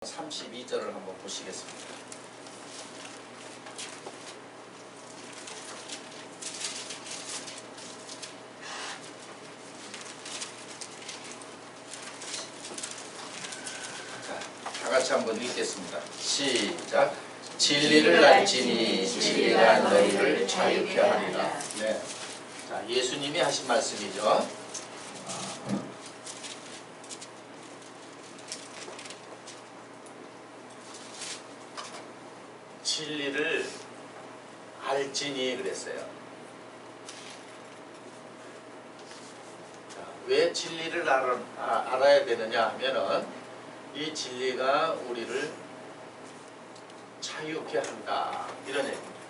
32절을 한번 보시겠습니다. 자, 다 같이 한번 읽겠습니다. 시작. 진리를 알지니 진리가 너희를 자유케 하리라. 네. 자, 예수님이 하신 말씀이죠. 진리를 알지니 그랬어요. 자, 왜 진리를 알아야 되느냐 하면은 이 진리가 우리를 자유케 한다 이런 얘기입니다.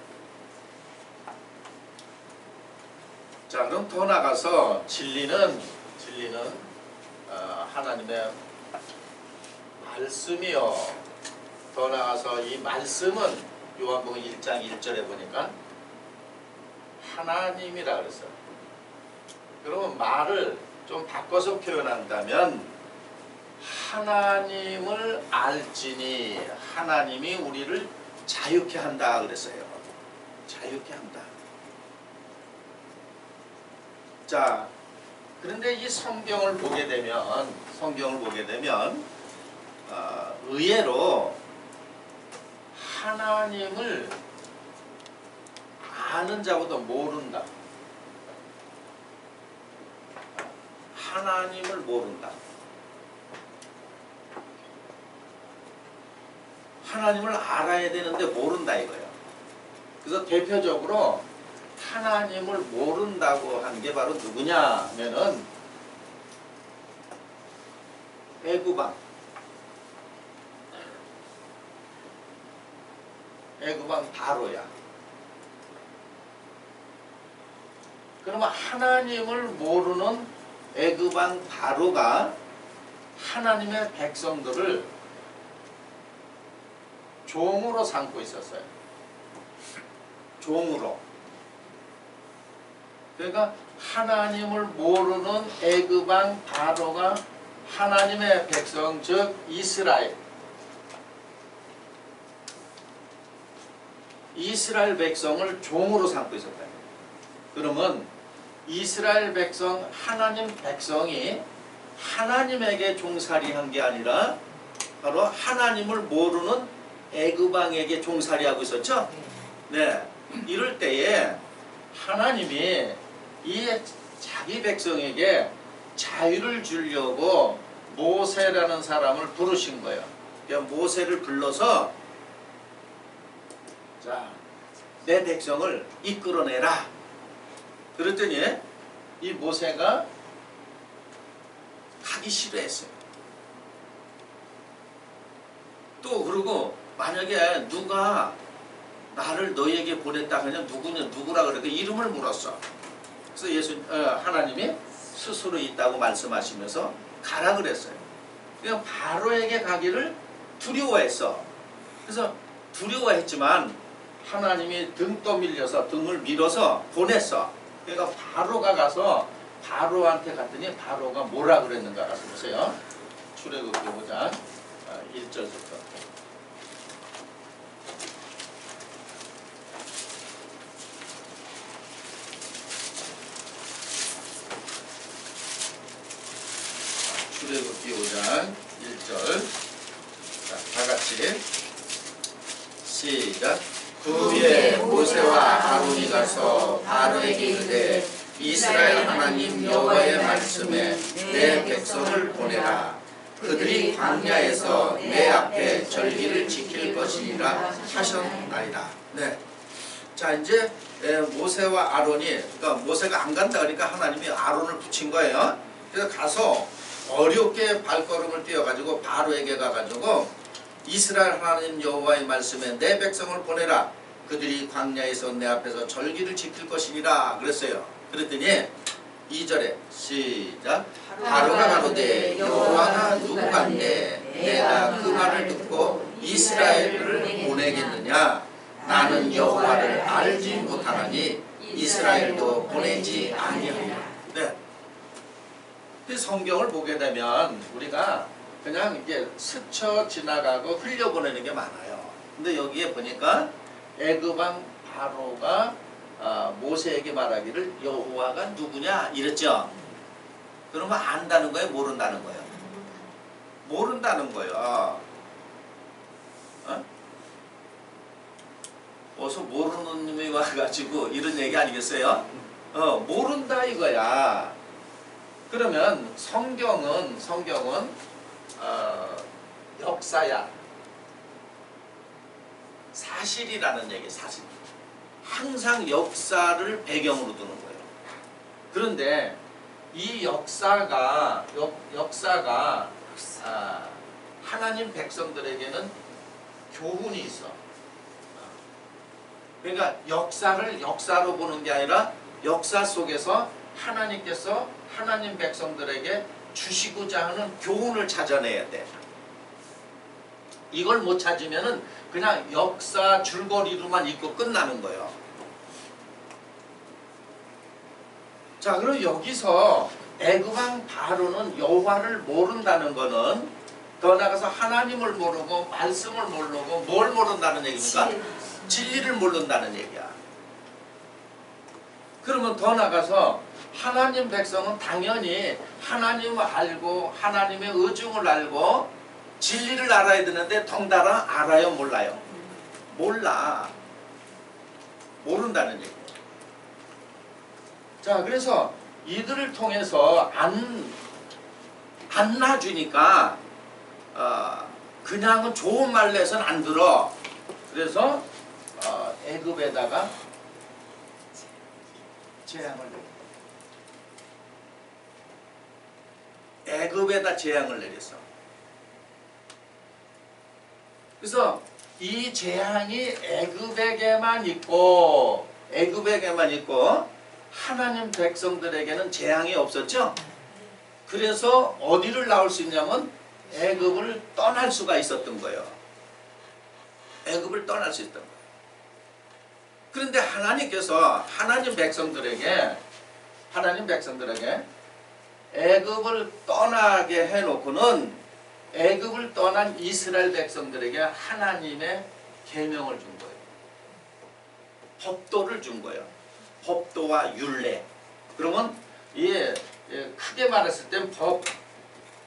자, 그럼 더 나가서 진리는 하나님의 말씀이요. 더 나가서 이 말씀은 요한복음 1장 1절에 보니까 하나님이라 그랬어요. 그러면 말을 좀 바꿔서 표현한다면 하나님을 알지니 하나님이 우리를 자유케 한다 그랬어요. 자유케 한다. 자, 그런데 이 성경을 보게 되면 의외로 하나님을 아는 자보다 모른다. 하나님을 모른다. 하나님을 알아야 되는데 모른다 이거예요. 그래서 대표적으로 하나님을 모른다고 한 게 바로 누구냐 하면은 애구방 바로야. 그러면 하나님을 모르는 애구방 바로가 하나님의 백성들을 종으로 삼고 있었어요. 종으로. 그러니까 하나님을 모르는 애구방 바로가 하나님의 백성 즉 이스라엘 백성을 종으로 삼고 있었다. 그러면 이스라엘 백성, 하나님 백성이 하나님에게 종살이한 게 아니라 바로 하나님을 모르는 애굽왕에게 종살이하고 있었죠. 네, 이럴 때에 하나님이 이 자기 백성에게 자유를 주려고 모세라는 사람을 부르신 거예요. 그러니까 모세를 불러서 자, 내 백성을 이끌어내라. 그랬더니 이 모세가 가기 싫어했어요. 또 그러고 만약에 누가 나를 너희에게 보냈다 하면 누구라 그래? 그 이름을 물었어. 그래서 하나님이 스스로 있다고 말씀하시면서 가라 그랬어요. 그냥 바로에게 가기를 두려워했어. 그래서 두려워했지만 하나님이 등 떠밀려서 등을 밀어서 보냈어. 그러니까 바로가 가서 바로한테 갔더니 바로가 뭐라 그랬는가 가서 보세요. 출애굽기 5장 1절부터. 출애굽기 5장 1절. 자, 다같이 시작. 그 후에 모세와 아론이 가서 바로에게 이르되 이스라엘 하나님 여호와의 말씀에 내 백성을 보내라. 그들이 광야에서 내 앞에 절기를 지킬 것이니라 하셨나이다. 네. 자, 이제 모세와 아론이, 그러니까 모세가 안 간다 그러니까 하나님이 아론을 붙인 거예요. 그래서 가서 어렵게 발걸음을 띄어가지고 바로에게 가가지고 이스라엘 하나님 여호와의 말씀에 내 백성을 보내라. 그들이 광야에서 내 앞에서 절기를 지킬 것이니라 그랬어요. 그랬더니 2절에 시작. 바로가 가로되 여호와가 누구간데 내가 그 말을 듣고 이스라엘을 보내겠느냐. 나는 여호와를 알지 못하나니 이스라엘도 보내지 아니하리라. 네. 성경을 보게 되면 우리가 그냥 이게 스쳐 지나가고 흘려보내는 게 많아요. 근데 여기에 보니까 애굽왕 바로가 모세에게 말하기를 여호와가 누구냐 이랬죠. 그러면 안다는 거예요, 모른다는 거예요? 모른다는 거예요. 어서 모르는 놈이 와가지고 이런 얘기 아니겠어요? 모른다 이거야. 그러면 성경은 역사야. 사실이라는 얘기, 사실. 항상 역사를 배경으로 두는 거예요. 그런데 이 역사가 하나님 백성들에게는 교훈이 있어. 그러니까 역사를 역사로 보는 게 아니라 역사 속에서 하나님께서 하나님 백성들에게 주시고자 하는 교훈을 찾아내야 돼. 이걸 못 찾으면은 그냥 역사 줄거리로만 읽고 끝나는 거예요. 자, 그럼 여기서 애굽왕 바로는 여호와를 모른다는 거는 더 나아가서 하나님을 모르고 말씀을 모르고 뭘 모른다는 얘기입니까? 진리를 모른다는 얘기야. 그러면 더 나아가서 하나님 백성은 당연히 하나님을 알고 하나님의 의중을 알고 진리를 알아야 되는데 덩달아 알아요, 몰라요? 몰라. 모른다는 얘기예요. 자, 그래서 이들을 통해서 안 놔주니까 그냥은 좋은 말로 해서는 안 들어. 그래서 애굽에다가 재앙을 내려. 애굽에다 재앙을 내렸어. 그래서 이 재앙이 애굽에게만 있고 하나님 백성들에게는 재앙이 없었죠. 그래서 어디를 나올 수 있냐면 애굽을 떠날 수가 있었던 거예요. 애굽을 떠날 수 있던 거예요. 그런데 하나님께서 하나님 백성들에게 애굽을 떠나게 해놓고는 애굽을 떠난 이스라엘 백성들에게 하나님의 계명을 준 거예요. 법도를 준 거예요. 법도와 율례. 그러면 크게 말했을 땐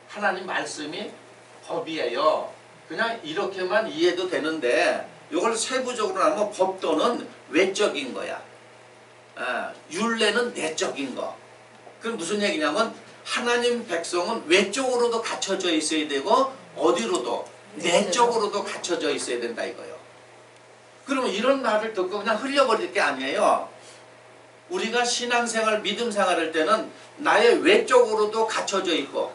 하나님 말씀이 법이에요. 그냥 이렇게만 이해도 되는데 이걸 세부적으로 하면 법도는 외적인 거야. 율례는 내적인 거. 그럼 무슨 얘기냐면 하나님 백성은 외적으로도 갖춰져 있어야 되고 어디로도 내적으로도 갖춰져 있어야 된다 이거예요. 그러면 이런 말을 듣고 그냥 흘려버릴 게 아니에요. 우리가 신앙생활, 믿음생활 할 때는 나의 외적으로도 갖춰져 있고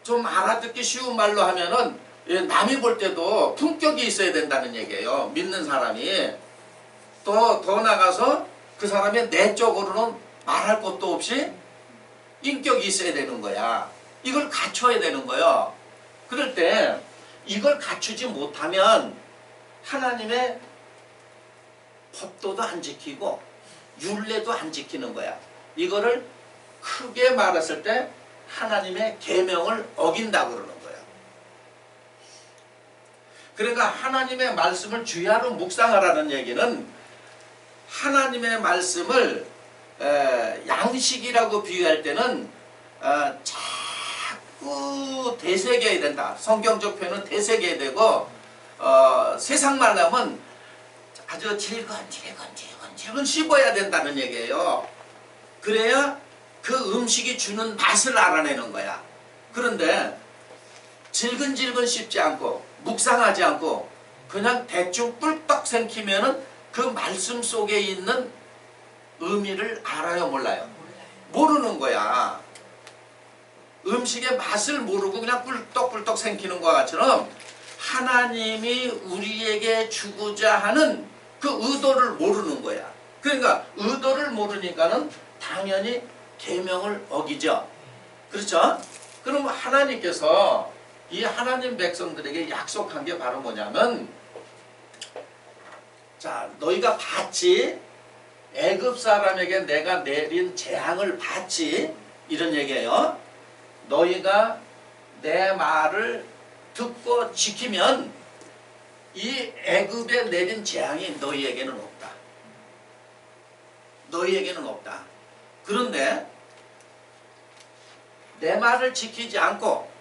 좀 알아듣기 쉬운 말로 하면은 남이 볼 때도 품격이 있어야 된다는 얘기예요. 믿는 사람이. 더 나가서 그 사람의 내적으로는 말할 것도 없이 인격이 있어야 되는 거야. 이걸 갖춰야 되는 거예요. 그럴 때 이걸 갖추지 못하면 하나님의 법도도 안 지키고 율례도 안 지키는 거야. 이거를 크게 말했을 때 하나님의 계명을 어긴다고 그러는 거야. 그러니까 하나님의 말씀을 주야로 묵상하라는 얘기는 하나님의 말씀을 양식이라고 비유할 때는 자꾸 되새겨야 된다. 성경적 표현은 되새겨야 되고 세상 말로 하면 아주 질건 씹어야 된다는 얘기예요. 그래야 그 음식이 주는 맛을 알아내는 거야. 그런데 질근질근 씹지 않고 묵상하지 않고 그냥 대충 뿔떡 생기면은 그 말씀 속에 있는 의미를 알아요, 몰라요? 모르는 거야. 음식의 맛을 모르고 그냥 뿔떡뿔떡 생기는 것처럼 하나님이 우리에게 주고자 하는 그 의도를 모르는 거야. 그러니까 의도를 모르니까는 당연히 계명을 어기죠. 그렇죠? 그럼 하나님께서 이 하나님 백성들에게 약속한 게 바로 뭐냐면, 자, 너희가 봤지? 애굽 사람에게 내가 내린 재앙을 봤지? 이런 얘기예요. 너희가 내 말을 듣고 지키면 이 애굽에 내린 재앙이 너희에게는 없다. 너희에게는 없다. 그런데 내 말을 지키지 않고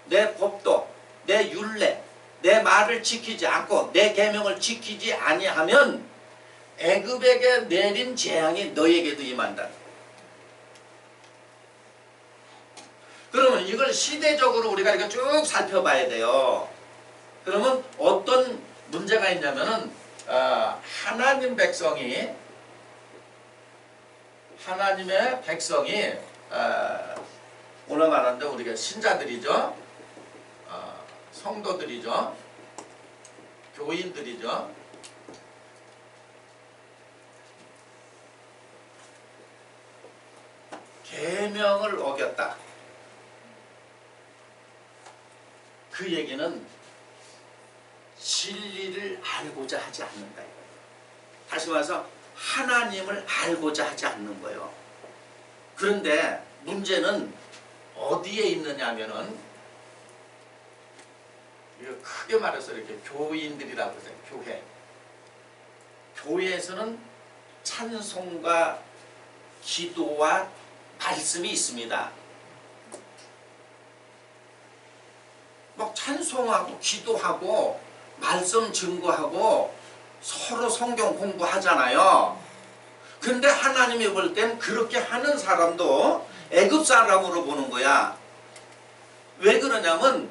내 법도 내 율례 내 말을 지키지 않고 내 계명을 지키지 아니하면 애굽에게 내린 재앙이 너희에게도 임한다. 그러면 이걸 시대적으로 우리가 이렇게 쭉 살펴봐야 돼요. 그러면 어떤 문제가 있냐면은 하나님의 백성이 오늘 말하는데 우리가 신자들이죠. 성도들이죠. 교인들이죠. 계명을 어겼다. 그 얘기는 진리를 알고자 하지 않는다. 다시 말해서 하나님을 알고자 하지 않는 거예요. 그런데 문제는 어디에 있느냐 하면은 이거 크게 말해서 이렇게 교인들이라고 그러죠. 교회. 교회에서는 찬송과 기도와 말씀이 있습니다. 막 찬송하고 기도하고 말씀 증거하고 서로 성경 공부하잖아요. 근데 하나님이 볼 땐 그렇게 하는 사람도 애굽 사람으로 보는 거야. 왜 그러냐면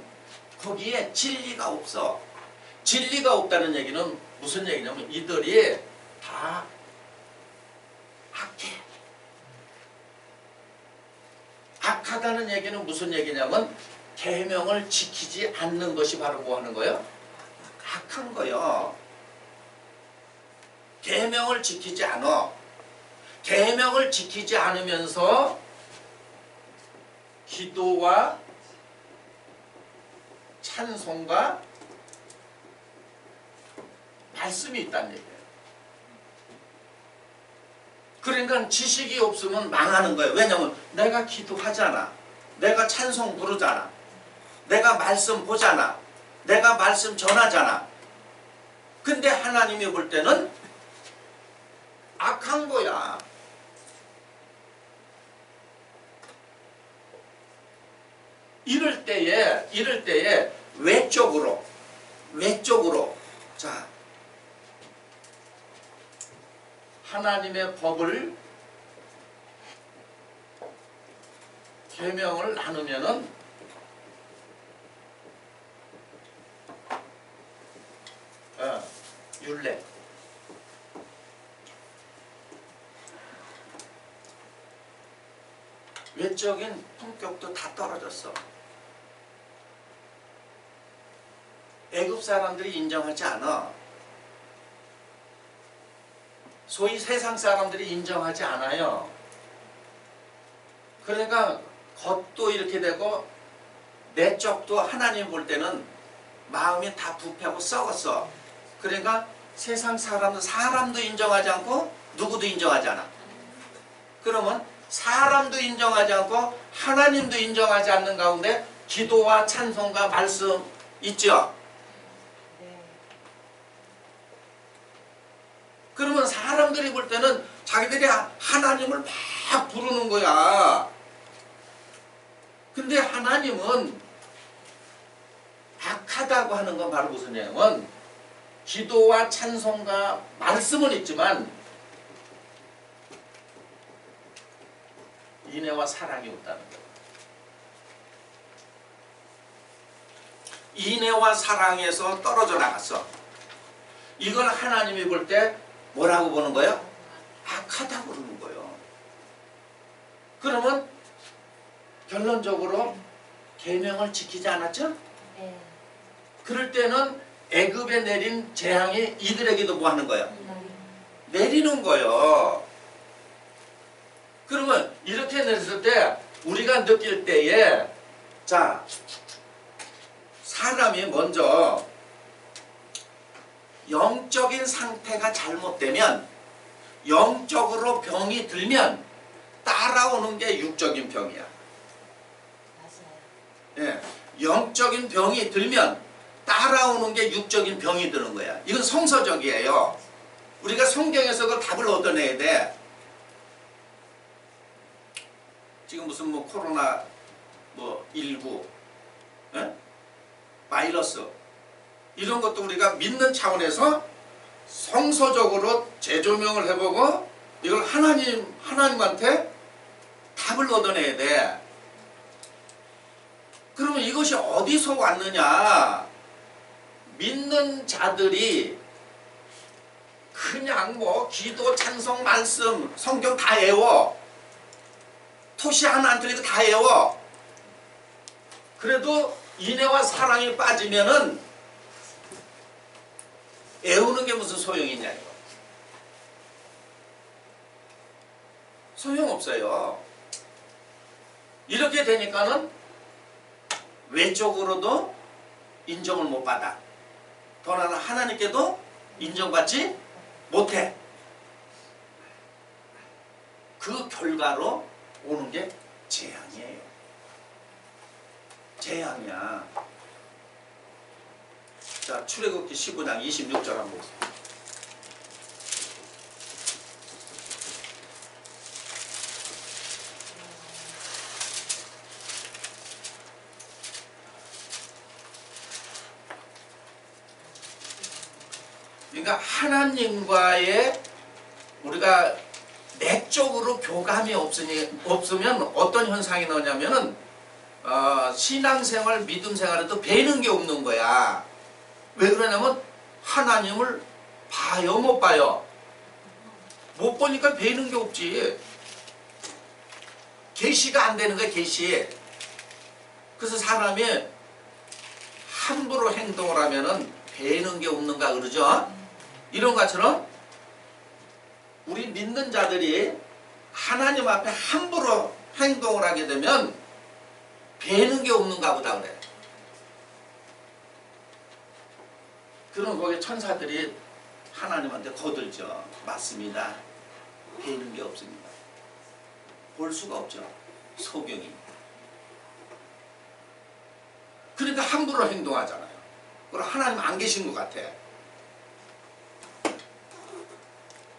거기에 진리가 없어. 진리가 없다는 얘기는 무슨 얘기냐면 이들이 다 악해. 악하다는 얘기는 무슨 얘기냐면 계명을 지키지 않는 것이 바로 뭐 하는 거예요? 악한 거예요. 계명을 지키지 않아. 계명을 지키지 않으면서 기도와 찬송과 말씀이 있다는 얘기예요. 그러니까 지식이 없으면 망하는 거예요. 왜냐하면 내가 기도하잖아. 내가 찬송 부르잖아. 내가 말씀 보잖아. 내가 말씀 전하잖아. 근데 하나님이 볼 때는 악한 거야. 이럴 때에 외적으로 자 하나님의 법을 계명을 나누면은 율례 외적인 품격도 다 떨어졌어. 애굽 사람들이 인정하지 않아. 소위 세상 사람들이 인정하지 않아요. 그러니까 겉도 이렇게 되고 내적도 하나님 볼 때는 마음이 다 부패하고 썩었어. 그러니까 세상 사람도 인정하지 않고 누구도 인정하지 않아. 그러면 사람도 인정하지 않고 하나님도 인정하지 않는 가운데 기도와 찬송과 말씀 있죠. 그러면 사람들이 볼 때는 자기들이 하나님을 막 부르는 거야. 근데 하나님은 악하다고 하는 건 바로 무슨 얘기냐면 기도와 찬송과 말씀은 있지만 인애와 사랑이 없다는 거예요. 인애와 사랑에서 떨어져 나갔어. 이걸 하나님이 볼 때 뭐라고 보는 거예요? 악하다고 그러는 거예요. 그러면 결론적으로 계명을 지키지 않았죠? 네. 그럴 때는 애굽에 내린 재앙이 이들에게도 뭐 하는 거예요? 내리는 거예요. 그러면 이렇게 내렸을 때 우리가 느낄 때에 자 사람이 먼저 영적인 상태가 잘못되면 영적으로 병이 들면 따라오는 게 육적인 병이야. 예, 영적인 병이 들면 따라오는 게 육적인 병이 드는 거야. 이건 성서적이에요. 우리가 성경에서 그 답을 얻어내야 돼. 지금 무슨 뭐 코로나 뭐 19 예? 바이러스 이런 것도 우리가 믿는 차원에서 성서적으로 재조명을 해보고 이걸 하나님한테 답을 얻어내야 돼. 그러면 이것이 어디서 왔느냐? 믿는 자들이 그냥 뭐 기도, 찬송, 말씀, 성경 다 외워. 토시 하나 안 틀리고 다 외워. 그래도 인애와 사랑이 빠지면은 애우는 게 무슨 소용이 있냐 이거. 소용없어요. 이렇게 되니까는 외적으로도 인정을 못 받아. 더 나아가 하나님께도 인정받지 못해. 그 결과로 오는 게 재앙이에요. 재앙이야. 자, 출애굽기 19장 26절 한번 보세요. 그러니까 하나님과의 우리가 내적으로 교감이 없으면 어떤 현상이 나오냐면은 신앙생활, 믿음생활에도 배는 게 없는 거야. 왜 그러냐면 하나님을 봐요, 못 봐요? 못 보니까 배는 게 없지. 계시가 안 되는 거야, 계시. 그래서 사람이 함부로 행동을 하면은 배는 게 없는가 그러죠? 이런 것처럼 우리 믿는 자들이 하나님 앞에 함부로 행동을 하게 되면 배는 게 없는가 보다 그래. 그럼 거기 천사들이 하나님한테 거들죠. 맞습니다. 배는 게 없습니다. 볼 수가 없죠. 소경이. 그러니까 함부로 행동하잖아요. 그럼 하나님 안 계신 것 같아.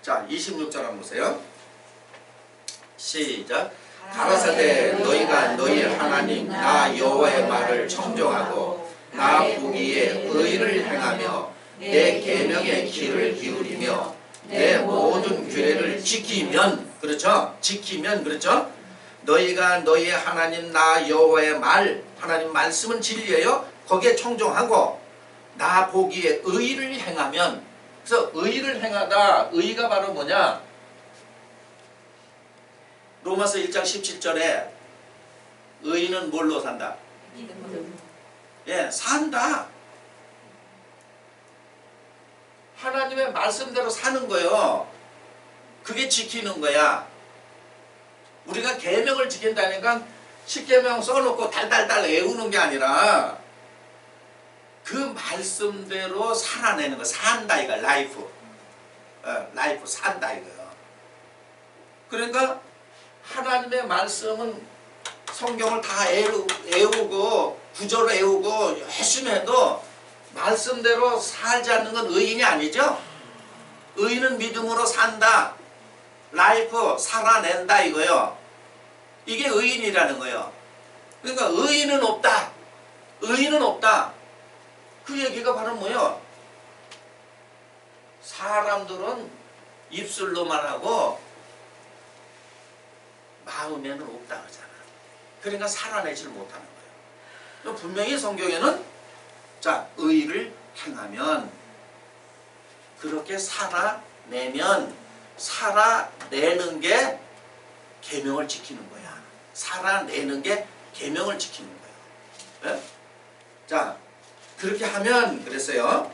자, 26절 한번 보세요. 시작. 가라사대 너희가 너희 하나님 나 여호와의 말을 청종하고 나 보기에 의를 행하며 내 계명의 귀를 기울이며 내 모든 규례를 지키면, 그렇죠? 지키면, 그렇죠? 너희가 너희 하나님 나 여호와의 말, 하나님 말씀은 진리예요. 거기에 청종하고 나 보기에 의를 행하면. 그래서 의를 행하다, 의가 바로 뭐냐? 로마서 1장 17절에 의인은 뭘로 산다? 예, 산다. 하나님의 말씀대로 사는 거요. 그게 지키는 거야. 우리가 계명을 지킨다니까 10계명 써놓고 달달달 외우는 게 아니라 그 말씀대로 살아내는 거. 산다 이거. 라이프. 라이프 산다 이거요. 그러니까 하나님의 말씀은 성경을 다 외우고 구절을 외우고 열심히 해도 말씀대로 살지 않는 건 의인이 아니죠. 의인은 믿음으로 산다. 라이프 살아낸다 이거요. 이게 의인이라는 거예요. 그러니까 의인은 없다. 의인은 없다. 그 얘기가 바로 뭐예요? 사람들은 입술로만 하고 마음에는 없다 그러잖아. 그러니까 살아내지를 못하는 거예요. 분명히 성경에는 자, 의를 행하면, 그렇게 살아내면, 살아내는 게 계명을 지키는 거야. 살아내는 게 계명을 지키는 거야. 네? 자, 그렇게 하면 그랬어요.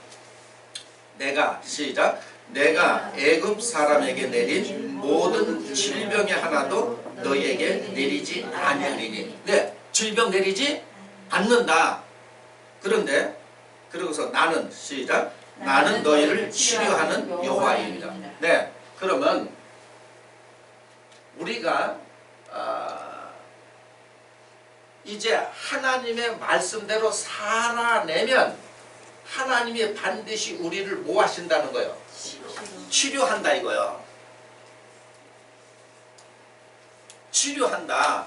내가 시작. 내가 애굽 사람에게 내린 모든 질병의 하나도 너희에게 내리지 아니하리니. 네, 질병 내리지 않는다. 그런데 그러고서 나는 시작. 나는 너희를 치료하는 여호와입니다. 네, 그러면 우리가 이제 하나님의 말씀대로 살아내면 하나님이 반드시 우리를 뭐 하신다는 거예요? 치료한다 이거요. 치료한다.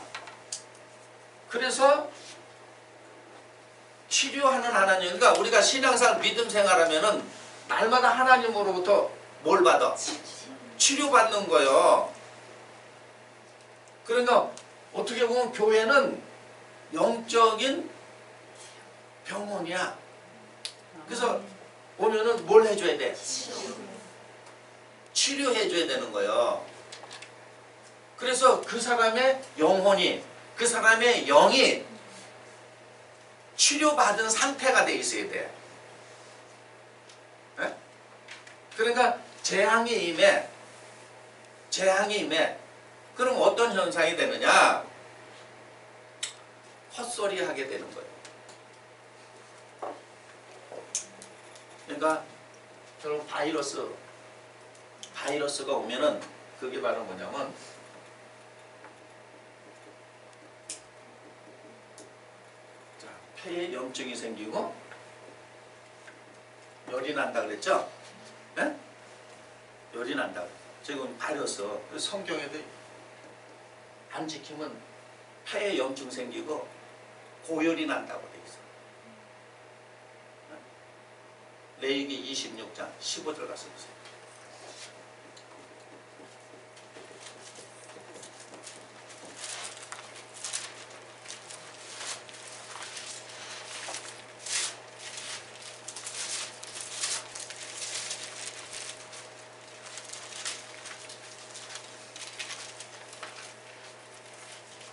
그래서 치료하는 하나님, 그러니까 우리가 신앙생활 믿음 생활하면은 날마다 하나님으로부터 뭘 받아? 치료받는 거예요. 그러니까 어떻게 보면 교회는 영적인 병원이야. 그래서 오면은 뭘 해줘야 돼? 치료해줘야 되는 거예요. 그래서 그 사람의 영혼이, 그 사람의 영이 치료받은 상태가 돼 있어야 돼. 네? 그러니까 재앙이 임해. 그럼 어떤 현상이 되느냐? 헛소리 하게 되는 거예요. 그러니까 결국 바이러스가 오면은 그게 바로 뭐냐면 자, 폐에 염증이 생기고 열이 난다 그랬죠? 네? 열이 난다. 지금 바이러스 성경에도 안 지키면 폐에 염증 생기고 고열이 난다고 돼 있어. 레위기 26장 15절 가서 보세요.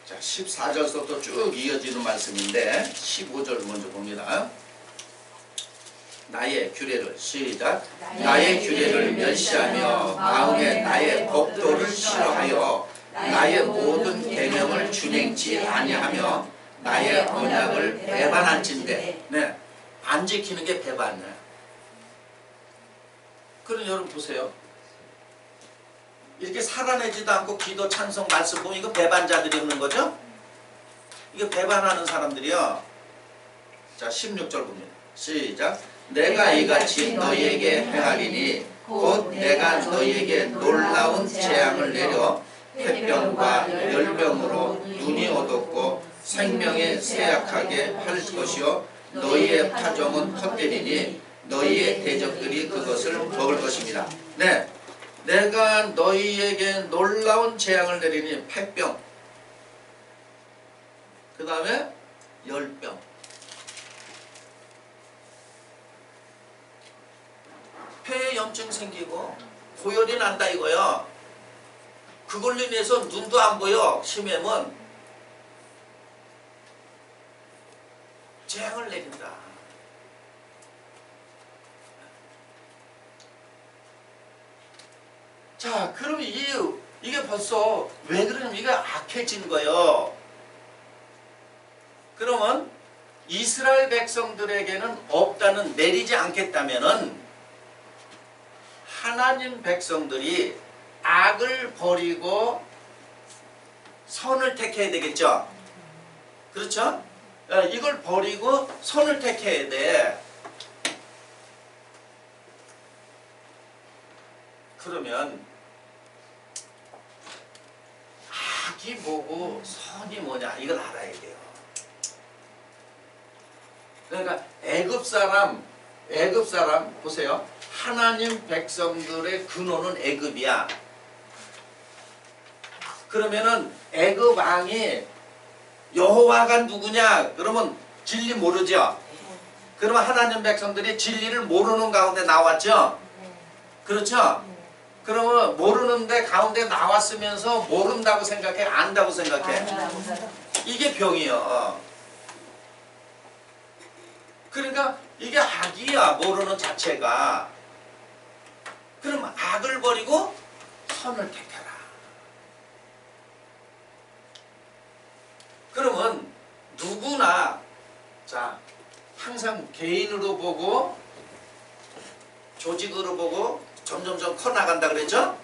자, 14절부터 쭉 이어지는 말씀인데 15절 먼저 봅니다. 나의 규례를 시작. 나의 규례를 멸시하며 마음에 나의 법도를 싫어하여 나의 모든 계명을 준행치 아니하며 나의 언약을 배반한진대. 네, 안 지키는 게 배반이에요. 그럼 여러분 보세요. 이렇게 살아내지도 않고 기도 찬송 말씀 보면 이거 배반자들이 없는 거죠? 이거 배반하는 사람들이요. 자, 16절 봅니다. 시작. 내가 이같이 너희에게 행하리니 곧 내가 너희에게 놀라운 재앙을 내려 폐병과 열병으로 눈이 어둡고 생명에 쇠약하게 할 것이요 너희의 파종은 헛되리니 너희의 대적들이 그것을 먹을 것입니다. 네, 내가 너희에게 놀라운 재앙을 내리니 폐병, 그 다음에 열병, 폐에 염증 생기고 고열이 난다 이거요. 그걸로 인해서 눈도 안 보여. 심하면 재앙을 내린다. 자, 그럼 이게 벌써 왜 그러냐면 이게 악해진 거예요. 그러면 이스라엘 백성들에게는 없다는, 내리지 않겠다면은 하나님 백성들이 악을 버리고 선을 택해야 되겠죠. 그렇죠? 이걸 버리고 선을 택해야 돼. 그러면 악이 뭐고 선이 뭐냐 이걸 알아야 돼요. 그러니까 애굽 사람 보세요. 하나님 백성들의 근원은 애굽이야. 그러면은 애굽 왕이 여호와가 누구냐? 그러면 진리 모르죠. 그러면 하나님 백성들이 진리를 모르는 가운데 나왔죠. 그렇죠? 그러면 모르는데 가운데 나왔으면서 모른다고 생각해? 안다고 생각해? 이게 병이요. 그러니까 이게 악이야. 모르는 자체가. 그럼 악을 버리고 선을 택해라. 그러면 누구나 자 항상 개인으로 보고 조직으로 보고 점점점 커나간다 그랬죠?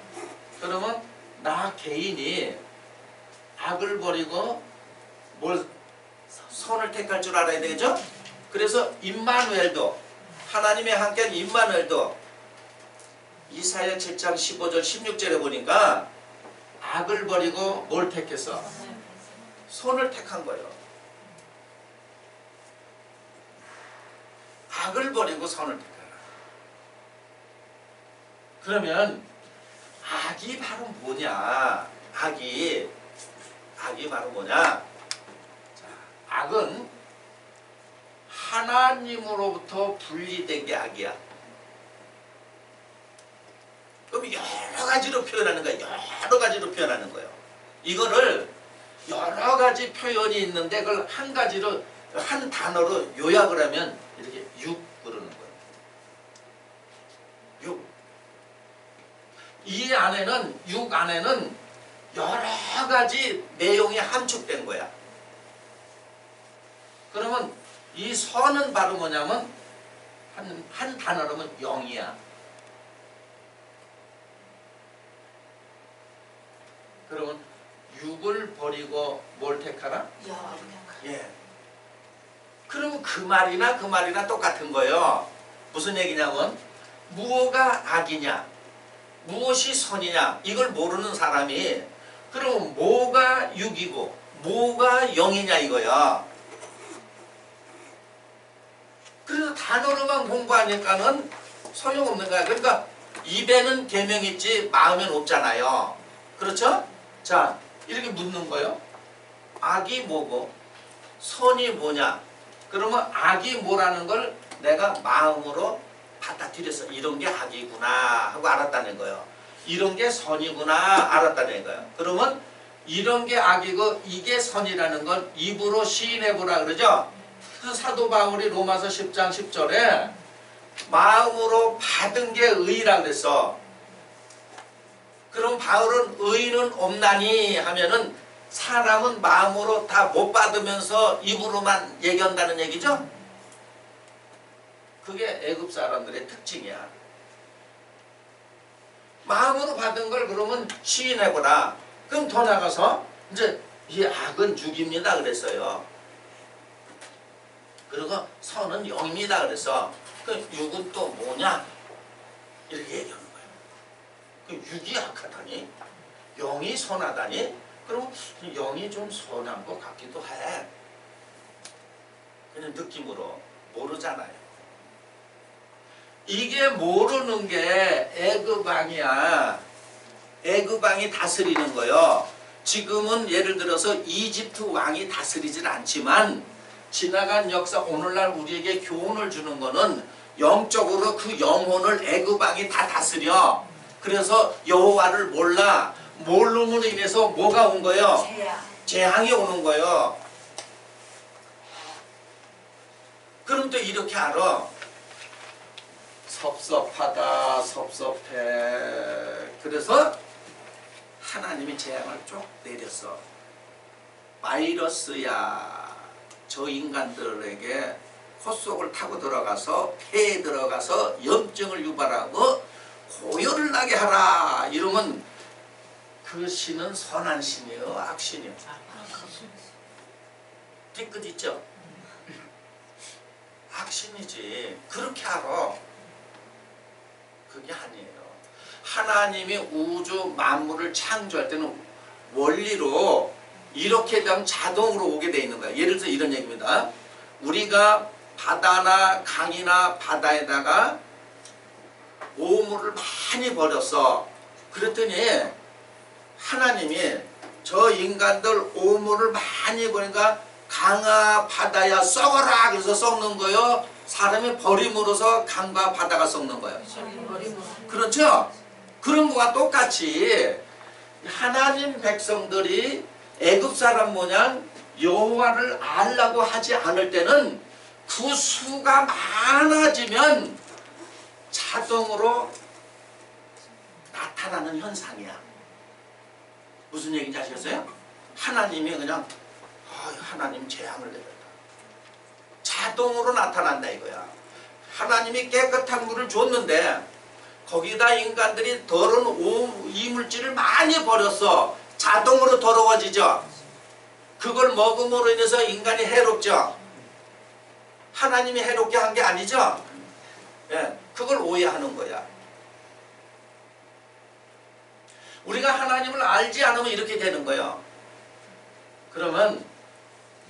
그러면 나 개인이 악을 버리고 뭘 선을 택할 줄 알아야 되죠. 그래서 임마누엘도 하나님의 함께한 임마누엘도 이사야 7장 15절 16절에 보니까 악을 버리고 뭘 택했어? 선을 택한 거예요. 악을 버리고 선을 택하라. 그러면 악이 바로 뭐냐? 악이 바로 뭐냐? 자, 악은 하나님으로부터 분리된 게 악이야. 그럼 여러 가지로 표현하는 거야. 여러 가지로 표현하는 거예요. 이거를 여러 가지 표현이 있는데 그걸 한 가지로 한 단어로 요약을 하면 이렇게 육 그러는 거예요. 육. 이 안에는 육 안에는 여러 가지 내용이 함축된 거야. 그러면 이 선은 바로 뭐냐면 한 단어로면 영이야. 그러면 육을 버리고 뭘 택하라? 예. 그러면 그 말이나 똑같은 거예요. 무슨 얘기냐면 무엇가 악이냐, 무엇이 선이냐 이걸 모르는 사람이 그럼 뭐가 육이고 뭐가 영이냐 이거야. 그래서 단어로만 공부하니까는 소용없는 거야. 그러니까 입에는 계명이 있지 마음엔 없잖아요. 그렇죠? 자, 이렇게 묻는 거예요. 악이 뭐고 선이 뭐냐? 그러면 악이 뭐라는 걸 내가 마음으로 받아들여서 이런 게 악이구나 하고 알았다는 거예요. 이런 게 선이구나 알았다는 거예요. 그러면 이런 게 악이고 이게 선이라는 건 입으로 시인해보라 그러죠? 그래서 사도 바울이 로마서 10장 10절에 마음으로 받은 게 의라 그랬어. 그럼 바울은 의는 없나니 하면은 사람은 마음으로 다 못 받으면서 입으로만 얘기한다는 얘기죠? 그게 애굽 사람들의 특징이야. 마음으로 받은 걸 그러면 시인해보라. 그럼 더 나가서 이제 이 악은 육입니다 그랬어요. 그리고 선은 영입니다 그랬어. 그 육은 또 뭐냐? 이렇게 얘기하는 거예요. 그 육이 악하다니? 영이 선하다니? 그럼 영이 좀 선한 것 같기도 해. 그냥 느낌으로 모르잖아요. 이게 모르는 게 애굽왕이야. 애굽왕이 다스리는 거요. 지금은 예를 들어서 이집트 왕이 다스리진 않지만 지나간 역사 오늘날 우리에게 교훈을 주는 거는 영적으로 그 영혼을 애굽왕이 다 다스려. 그래서 여호와를 몰라. 모름으로 인해서 뭐가 온 거예요? 재앙이 오는 거예요. 그럼 또 이렇게 알아. 섭섭하다, 섭섭해. 그래서 하나님이 재앙을 쭉 내렸어. 바이러스야. 저 인간들에게 콧속을 타고 들어가서 폐에 들어가서 염증을 유발하고 고열을 나게 하라. 이러면 그 신은 선한 신이에요? 악신이에요? 뒤끝 있죠? 악신이지. 그렇게 알아. 그게 아니에요. 하나님이 우주 만물을 창조할 때는 원리로 이렇게 되면 자동으로 오게 돼 있는 거야. 예를 들어서 이런 얘기입니다. 우리가 바다나 강이나 바다에다가 오물을 많이 버렸어. 그랬더니 하나님이 저 인간들 오물을 많이 버리니까 강아 바다야 썩어라 그래서 썩는 거요. 사람이 버림으로써 강과 바다가 썩는 거예요. 그렇죠? 그런 거와 똑같이 하나님 백성들이 애굽 사람 모양 여호와를 알라고 하지 않을 때는 그 수가 많아지면 자동으로 나타나는 현상이야. 무슨 얘기인지 아시겠어요? 하나님이 그냥 하나님 재앙을 내렸다. 자동으로 나타난다 이거야. 하나님이 깨끗한 물을 줬는데 거기다 인간들이 더러운 이물질을 많이 버렸어. 자동으로 더러워지죠. 그걸 먹음으로 인해서 인간이 해롭죠. 하나님이 해롭게 한 게 아니죠. 예, 그걸 오해하는 거야. 우리가 하나님을 알지 않으면 이렇게 되는 거예요. 그러면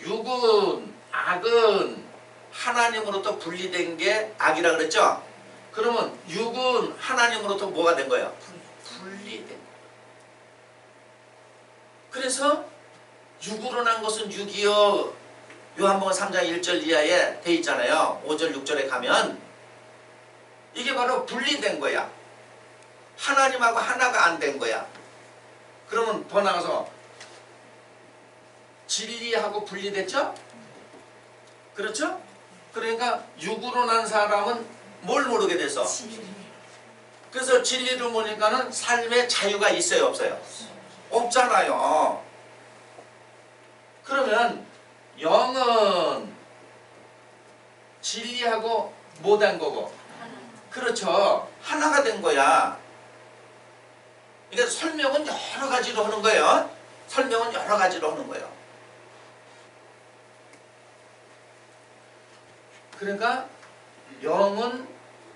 육은, 악은 하나님으로부터 분리된 게 악이라 그랬죠? 그러면 육은 하나님으로부터 뭐가 된 거예요? 분리된 거예요. 그래서 육으로 난 것은 육이요. 요한복음 3장 1절 이하에 돼 있잖아요. 5절 6절에 가면 이게 바로 분리된 거야. 하나님하고 하나가 안 된 거야. 그러면 더 나가서 진리하고 분리됐죠? 그렇죠? 그러니까 육으로 난 사람은 뭘 모르게 돼서? 그래서 진리를 모르니까는 삶의 자유가 있어요, 없어요? 없잖아요. 그러면 영은 진리하고 뭐 된 거고? 그렇죠. 하나가 된 거야. 그러니까 설명은 여러 가지로 하는 거예요. 설명은 여러 가지로 하는 거예요. 그러니까 영은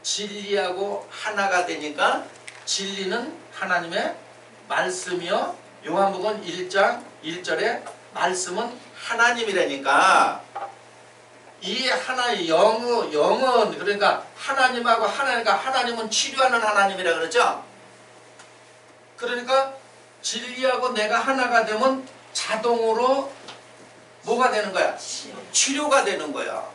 진리하고 하나가 되니까 진리는 하나님의 말씀이요. 요한복음 1장 1절에 말씀은 하나님이라니까 이 하나의 영은 그러니까 하나님하고 하나니까 하나님은 치료하는 하나님이라 그러죠. 그러니까 진리하고 내가 하나가 되면 자동으로 뭐가 되는 거야? 치료가 되는 거야.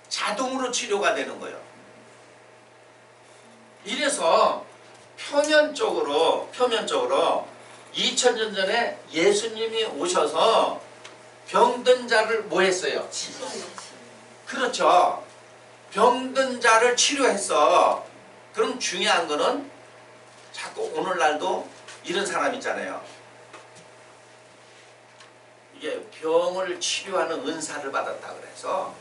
자동으로 치료가 되는 거예요. 이래서 표면적으로 2000년 전에 예수님이 오셔서 병든 자를 뭐 했어요? 그렇죠. 병든 자를 치료했어. 그럼 중요한 거는 자꾸 오늘날도 이런 사람 있잖아요. 이게 병을 치료하는 은사를 받았다 그래서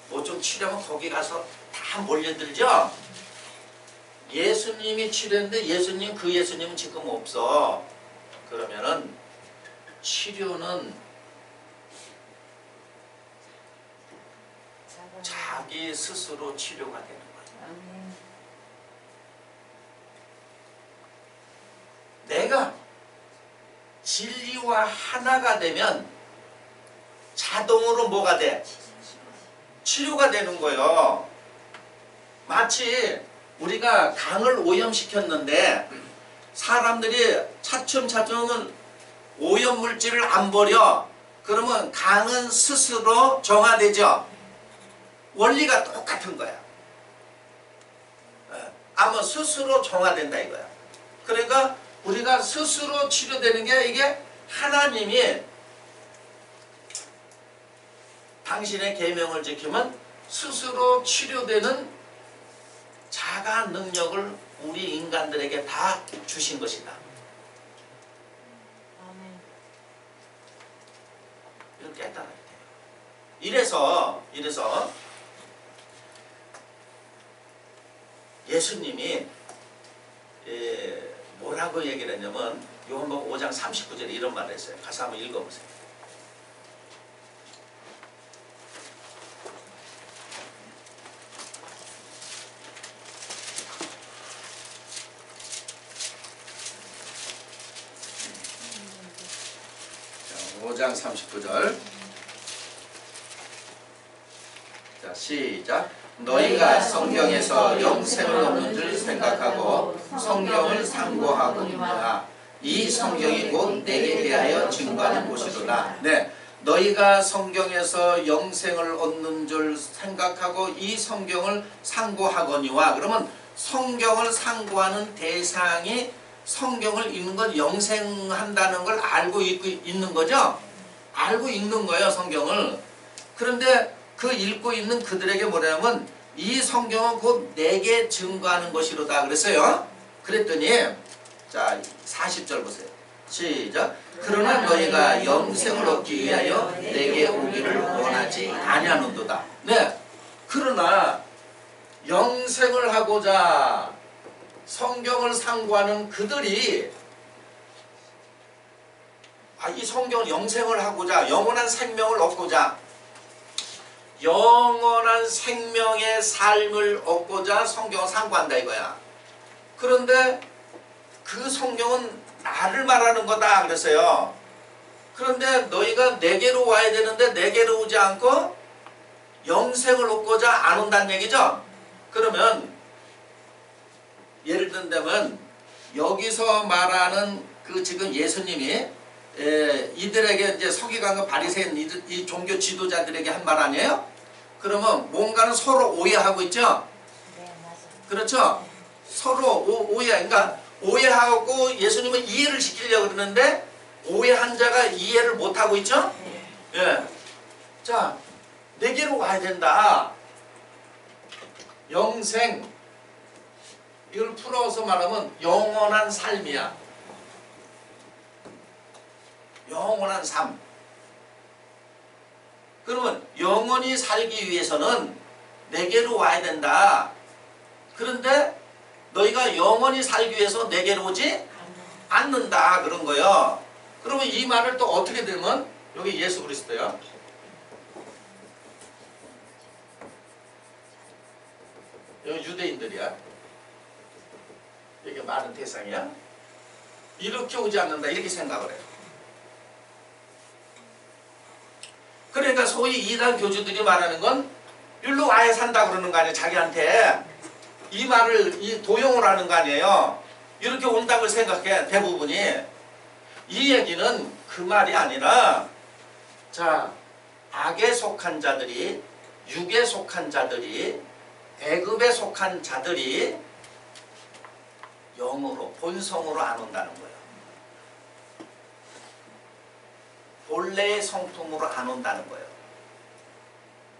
뭐 좀 치료하면 거기 가서 다 몰려들죠. 예수님이 치료했는데 그 예수님은 지금 없어. 그러면은 치료는 자기 스스로 치료가 되는 거야. 내가 진리와 하나가 되면 자동으로 뭐가 돼? 치료가 되는 거예요. 마치 우리가 강을 오염시켰는데 사람들이 차츰차츰 오염물질을 안 버려. 그러면 강은 스스로 정화되죠. 원리가 똑같은 거야. 아마 스스로 정화된다 이거야. 그러니까 우리가 스스로 치료되는 게 이게 하나님이 당신의 계명을 지키면 스스로 치료되는 자가 능력을 우리 인간들에게 다 주신 것이다. 이걸 깨달아야 돼요. 이래서 예수님이 뭐라고 얘기를 했냐면 요한복음 5장 39절에 이런 말을 했어요. 가서 한번 읽어보세요. 자, 5장 39절. 자, 시작. 너희가 성경에서 영생을 얻는 줄 생각하고 성경을 상고하거니와 이 성경이 곧 내게 대하여 증거하는 것이로다. 네, 너희가 성경에서 영생을 얻는 줄 생각하고 이 성경을 상고하거니와 그러면 성경을 상고하는 대상이 성경을 읽는 건 영생한다는 걸 알고 있는 거죠. 알고 읽는 거예요, 성경을. 그런데 그 읽고 있는 그들에게 뭐냐면 이 성경은 곧 내게 증거하는 것이로다 그랬어요. 그랬더니 자 40절 보세요. 시작. 그러나 너희가 영생을 얻기 위하여 내게 오기를 원하지 아니하는도다. 네. 그러나 영생을 하고자 성경을 상고하는 그들이 이 성경은 영생을 하고자, 영원한 생명을 얻고자, 영원한 생명의 삶을 얻고자 성경을 상고한다 이거야. 그런데 그 성경은 나를 말하는 거다 그랬어요. 그런데 너희가 내게로 와야 되는데 내게로 오지 않고 영생을 얻고자 안 온다는 얘기죠. 그러면 예를 든다면 여기서 말하는 그 지금 예수님이 이들에게 이제 서기관과 바리새인 이 종교 지도자들에게 한 말 아니에요? 그러면 뭔가는 서로 오해하고 있죠? 네, 맞아요. 그렇죠? 서로 오해, 그러니까 오해하고 예수님은 이해를 시키려고 그러는데 오해한 자가 이해를 못하고 있죠? 네. 예. 자, 내게로 와야 된다. 영생. 이걸 풀어서 말하면 영원한 삶이야. 영원한 삶. 그러면 영원히 살기 위해서는 내게로 와야 된다. 그런데 너희가 영원히 살기 위해서 내게로 오지 않는다. 그런 거예요. 그러면 이 말을 또 어떻게 들으면 여기 예수 그리스도요. 여기 유대인들이야. 이게 많은 대상이야. 이렇게 오지 않는다. 이렇게 생각을 해요. 그러니까 소위 이단 교주들이 말하는 건 일로 와야 산다 그러는 거 아니에요. 자기한테. 이 말을 도용을 하는 거 아니에요. 이렇게 온다고 생각해. 대부분이. 이 얘기는 그 말이 아니라 자, 악에 속한 자들이, 육에 속한 자들이, 애굽에 속한 자들이 영으로, 본성으로 안 온다는 거예요. 본래의 성품으로 안 온다는 거예요.